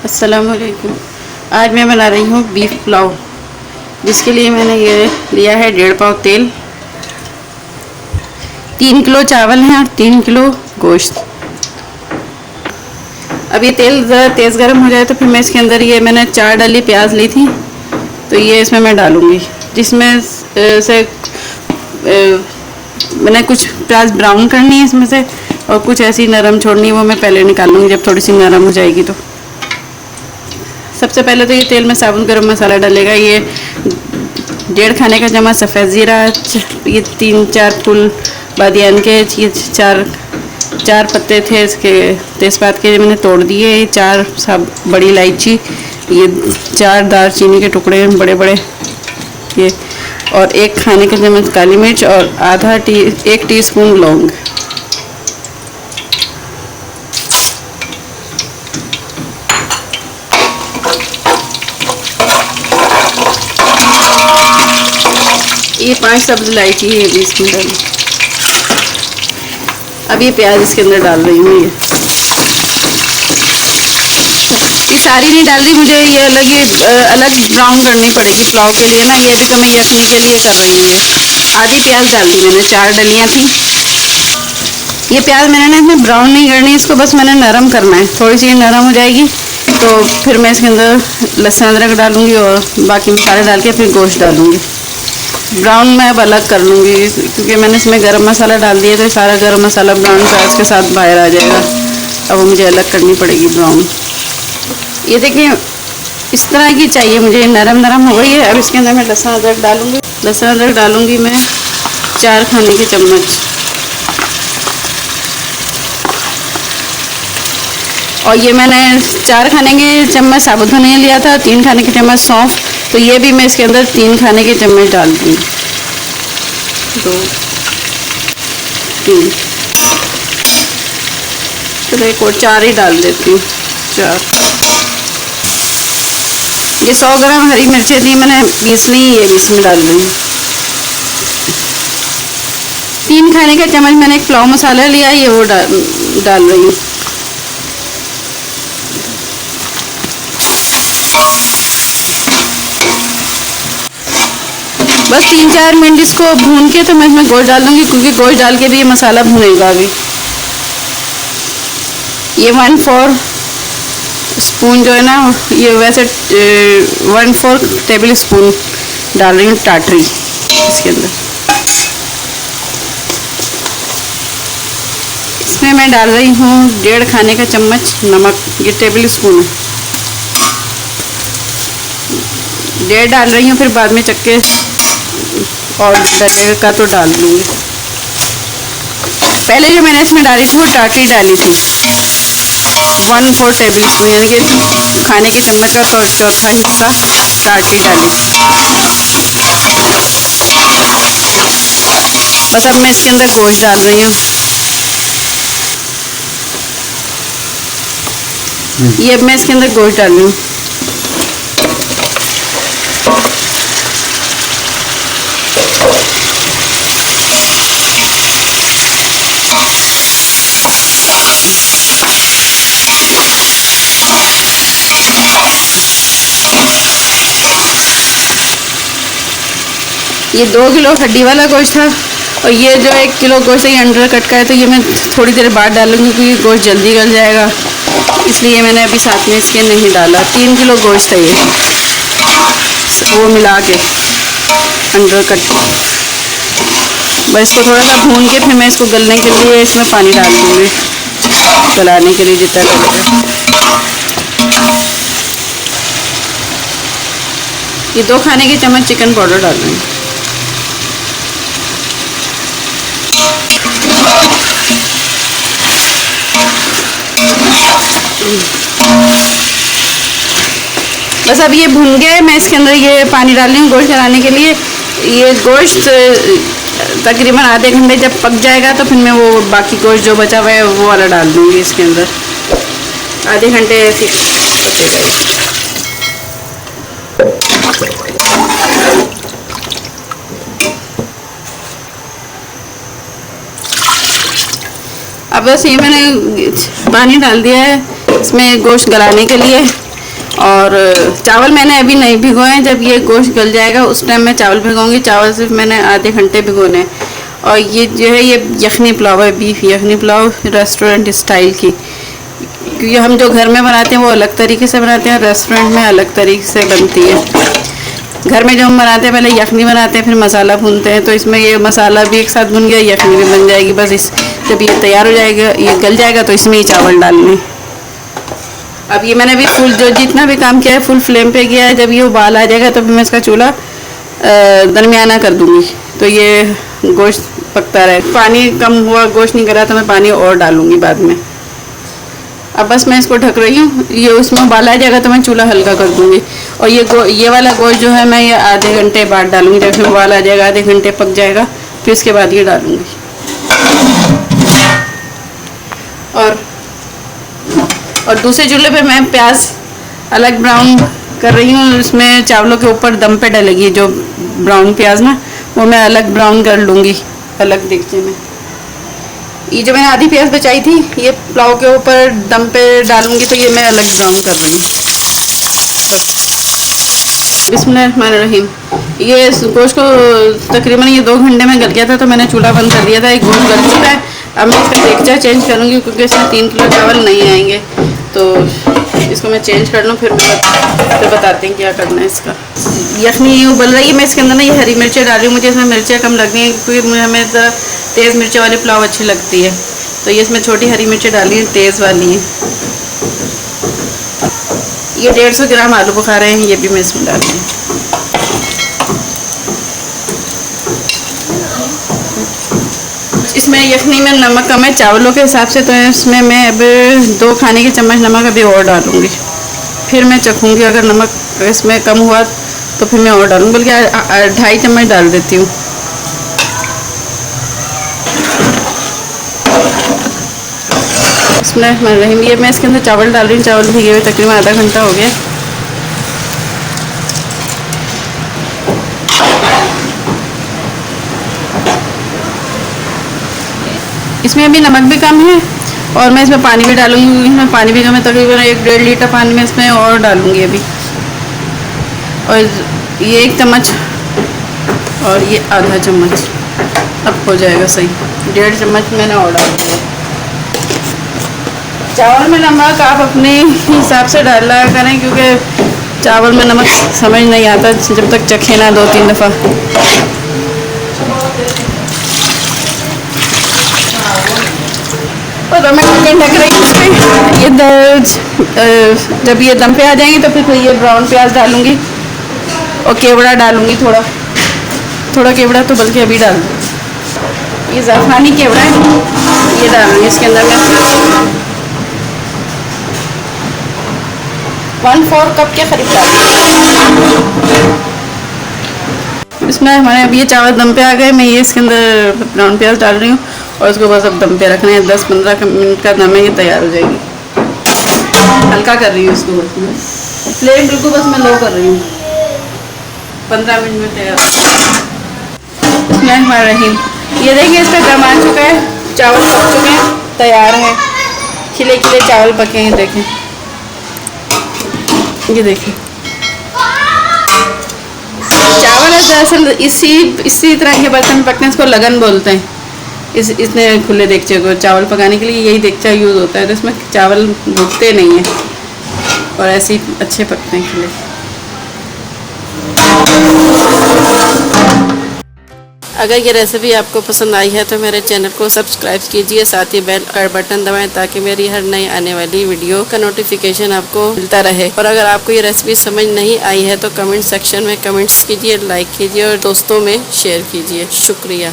अस्सलामुअलैकुम। आज मैं बना रही हूँ बीफ पुलाव, जिसके लिए मैंने ये लिया है 1.5 पाव तेल, 3 किलो चावल हैं और 3 किलो गोश्त। अब ये तेल ज़रा तेज़ गर्म हो जाए तो फिर मैं इसके अंदर ये मैंने 4 डली प्याज ली थी, तो ये इसमें मैं डालूँगी, जिसमें से मैंने कुछ प्याज ब्राउन करनी है इसमें से और कुछ ऐसी नरम छोड़नी है, वो मैं पहले निकालूंगी जब थोड़ी सी नरम हो जाएगी। तो सबसे पहले तो ये तेल में साबुत गरम मसाला डालेगा। ये 1.5 खाने का चम्मच सफ़ेद ज़ीरा, ये 3-4 फूल बादियान के, ये 4 पत्ते थे इसके तेज़पात के, मैंने तोड़ दिए। ये 4 बड़ी इलायची, ये 4 दालचीनी के टुकड़े बड़े बड़े ये, और 1 खाने का चम्मच काली मिर्च और 1 टीस्पून लौंग। ये 5 सब्ज़ इलायची है, भी इसमें डाल। अब ये प्याज इसके अंदर डाल रही हूँ। ये सारी नहीं डाल रही, मुझे ये अलग ब्राउन करनी पड़ेगी पुलाव के लिए ना, ये भी तो मैं यखनी के लिए कर रही हूँ। आधी प्याज डाल दी मैंने, 4 डलियाँ थी। ये प्याज मैंने ना इसमें ब्राउन नहीं करनी, इसको बस मैंने नरम करना है। थोड़ी सी नरम हो जाएगी तो फिर मैं इसके अंदर लहसुन अदरक डालूँगी और बाकी मसाले डाल के फिर गोश्त डालूँगी। ब्राउन मैं अब अलग कर लूँगी, क्योंकि मैंने इसमें गरम मसाला डाल दिया तो सारा गरम मसाला ब्राउन प्याज के साथ बाहर आ जाएगा। अब वो मुझे अलग करनी पड़ेगी ब्राउन। ये देखिए इस तरह की चाहिए मुझे, नरम नरम हो गई है। अब इसके अंदर मैं लहसुन अदरक डालूँगी। लहसुन अदरक डालूँगी मैं 4 खाने के चम्मच, और ये मैंने 4 खाने के चम्मच साबुत धनिया लिया था, 3 खाने के चम्मच सौंफ, तो ये भी मैं इसके अंदर 3 खाने के चम्मच डाल दूँगी। 2 3 चलो एक और 4 ही डाल देती हूँ। 4 ये 100 ग्राम हरी मिर्चें थी, मैंने 20 ली, ये भी इसमें डाल रही हूँ। 3 खाने का चम्मच मैंने एक पुलाव मसाला लिया, ये वो डाल रही हूँ। बस 3-4 मिनट इसको भून के तो मैं इसमें गोश्त डाल दूँगी, क्योंकि गोश्त डाल के भी ये मसाला भूनेगा अभी। ये 1/4 स्पून जो है ना, ये वैसे 1/4 टेबल स्पून डाल रही हूँ टाटरी इसके अंदर। इसमें मैं डाल रही हूँ 1.5 खाने का चम्मच नमक, ये टेबल स्पून है। 1.5 डाल रही हूँ, फिर बाद में चक्के और डलेगा का तो डाल लूँगी। पहले जो मैंने इसमें डाली थी वो टाटरी डाली थी, 1/4 टेबल स्पून, यानी कि खाने के चम्मच का तो चौथा हिस्सा टाटरी डाली। बस अब मैं इसके अंदर गोश्त डाल रही हूँ। ये अब मैं इसके अंदर गोश्त डाल रही हूँ। ये 2 किलो हड्डी वाला गोश्त था, और ये जो 1 किलो गोश्त है ये अंडर कट का है, तो ये मैं थोड़ी देर बाद डालूंगी, क्योंकि गोश्त जल्दी गल जाएगा, इसलिए मैंने अभी साथ में इसके नहीं डाला। 3 किलो गोश्त है ये, वो मिला के अंडर कट। बस इसको थोड़ा सा भून के फिर मैं इसको गलने के लिए इसमें पानी डाल दूँगी, गलाने के लिए जितना लगेगा। ये 2 खाने के चम्मच चिकन पाउडर डाल दूँगी। बस अब ये भुन गए, मैं इसके अंदर ये पानी डाल रही हूँ गोश्त गलाने के लिए। ये गोश्त तकरीबन आधे घंटे जब पक जाएगा तो फिर मैं वो बाकी गोश्त जो बचा हुआ है वो वाला डाल दूँगी इसके अंदर। आधे घंटे ऐसे पकेगा ये। अब बस ये मैंने पानी डाल दिया है इसमें गोश्त गलाने के लिए। और चावल मैंने अभी नहीं भिगोए, जब ये गोश्त गल जाएगा उस टाइम मैं चावल भिगोऊंगी। चावल सिर्फ मैंने आधे घंटे भिगोने हैं। और ये जो है ये यखनी पुलाव है, बीफ यखनी पुलाव रेस्टोरेंट स्टाइल की, क्योंकि हम जो घर में बनाते हैं वो अलग तरीके से बनाते हैं, रेस्टोरेंट में अलग तरीके से बनती है। घर में जो हम बनाते हैं पहले यखनी बनाते हैं, फिर मसाला भूनते हैं, तो इसमें ये मसाला भी एक साथ भुन गया, यखनी भी बन जाएगी। बस इस जब ये तैयार हो जाएगा, ये गल जाएगा, तो इसमें ही चावल डालने। अब ये मैंने भी फुल जो जितना भी काम किया है फुल फ्लेम पे किया है। जब ये उबाल आ जाएगा तो फिर मैं इसका चूल्हा दरमियाना कर दूँगी, तो ये गोश्त पकता रहे। पानी कम हुआ, गोश्त नहीं करा तो मैं पानी और डालूँगी बाद में। अब बस मैं इसको ढक रही हूँ, ये उसमें उबाल आ जाएगा तो मैं चूल्हा हल्का कर दूँगी। और ये वाला गोश्त जो है मैं ये आधे घंटे बाद डालूँगी, जब इसमें उबाल आ जाएगा, आधे घंटे पक जाएगा, फिर इसके बाद ये डालूँगी। और दूसरे चूल्हे पे मैं प्याज अलग ब्राउन कर रही हूँ, उसमें चावलों के ऊपर दम पे डलेगी जो ब्राउन प्याज ना, वो मैं अलग ब्राउन कर लूँगी अलग देगचे में। ये जो मैंने आधी प्याज बचाई थी ये पुलाव के ऊपर दम पे डालूँगी, तो ये मैं अलग ब्राउन कर रही हूँ। बिस्मिल्लाहिर्रहमानिर्रहीम। ये गोश्त को तकरीबन ये 2 घंटे में गल गया था, तो मैंने चूल्हा बंद कर दिया था। एक गोश्त गल चुका है। अब मैं इसका देगचा चेंज करूँगी, क्योंकि इसमें 3 किलो चावल नहीं आएंगे, तो इसको मैं चेंज कर लूँ, फिर बताते हैं क्या करना है इसका। यखनी उबल रही है, मैं इसके अंदर ना ये हरी मिर्चें डाल रही हूँ। मुझे इसमें मिर्चें कम लग रही हैं, क्योंकि हमें ज़रा तेज़ मिर्चें वाली पुलाव अच्छी लगती है, तो ये इसमें छोटी हरी मिर्चें डाली हैं, तेज़ वाली हैं। ये 150 ग्राम आलू बुखारे हैं, ये भी मैं इसमें डाल रही हूँ। इसमें यखनी में नमक कम है चावलों के हिसाब से, तो इसमें मैं अब 2 खाने के चम्मच नमक अभी और डालूँगी। फिर मैं चखूँगी, अगर नमक इसमें कम हुआ तो फिर मैं और डालूँगी, बल्कि 2.5 चम्मच डाल देती हूँ। बिस्मिल्लाहिर्रहमानिर्रहीम। ये मैं इसके अंदर चावल डाल रही हूँ, चावल भीगे हुए तकरीबन आधा घंटा हो गया। इसमें अभी नमक भी कम है, और मैं इसमें पानी भी डालूंगी, क्योंकि इसमें पानी भी कम है। तकरीबन 1-1.5 लीटर पानी में इसमें और डालूंगी अभी। और ये 1 चम्मच और ये आधा चम्मच, अब हो जाएगा सही। 1.5 चम्मच मैंने और डाल दिया। चावल में नमक आप अपने हिसाब से डाला करें, क्योंकि चावल में नमक समझ नहीं आता जब तक चखे ना 2-3 दफ़ा। और मैं ढक रही हूँ इस पर। ये जब ये दम पे आ जाएंगे तो फिर ये ब्राउन प्याज डालूँगी और केवड़ा डालूँगी, थोड़ा केवड़ा तो बल्कि अभी डाल दूँ। ये ज़ाफ़रानी केवड़ा है, ये डालूँगी इसके अंदर मैं 1/4 कप के करीब डालूँगी। इसमें हमारे अब ये चावल दम पे आ गए। मैं ये इसके अंदर ब्राउन प्याज डाल रही हूँ, और इसको बस अब दम पे रखना है। 10-15 मिनट का दम है, ये तैयार हो जाएगी। हल्का कर रही हूँ इसको, बस फ्लेम बिल्कुल बस मैं लो कर रही हूँ। 15 मिनट में तैयार। बिस्मिल्लाहिर्रहमानिर्रहीम। ये देखिए इसका दम आ चुका है, चावल पक चुके हैं, तैयार है। खिले खिले चावल पके हैं, देखें, ये देखिए। चावल है दरअसल इसी तरह के बर्तन पकते हैं, इसको लगन बोलते हैं। इतने खुले देगचे को चावल पकाने के लिए यही देगचा यूज़ होता है, तो इसमें चावल भुगते नहीं हैं और ऐसे ही अच्छे पकते हैं खिले। अगर ये रेसिपी आपको पसंद आई है तो मेरे चैनल को सब्सक्राइब कीजिए, साथ ही बेल का बटन दबाएं, ताकि मेरी हर नई आने वाली वीडियो का नोटिफिकेशन आपको मिलता रहे। और अगर आपको ये रेसिपी समझ नहीं आई है तो कमेंट सेक्शन में कमेंट्स कीजिए, लाइक कीजिए और दोस्तों में शेयर कीजिए। शुक्रिया।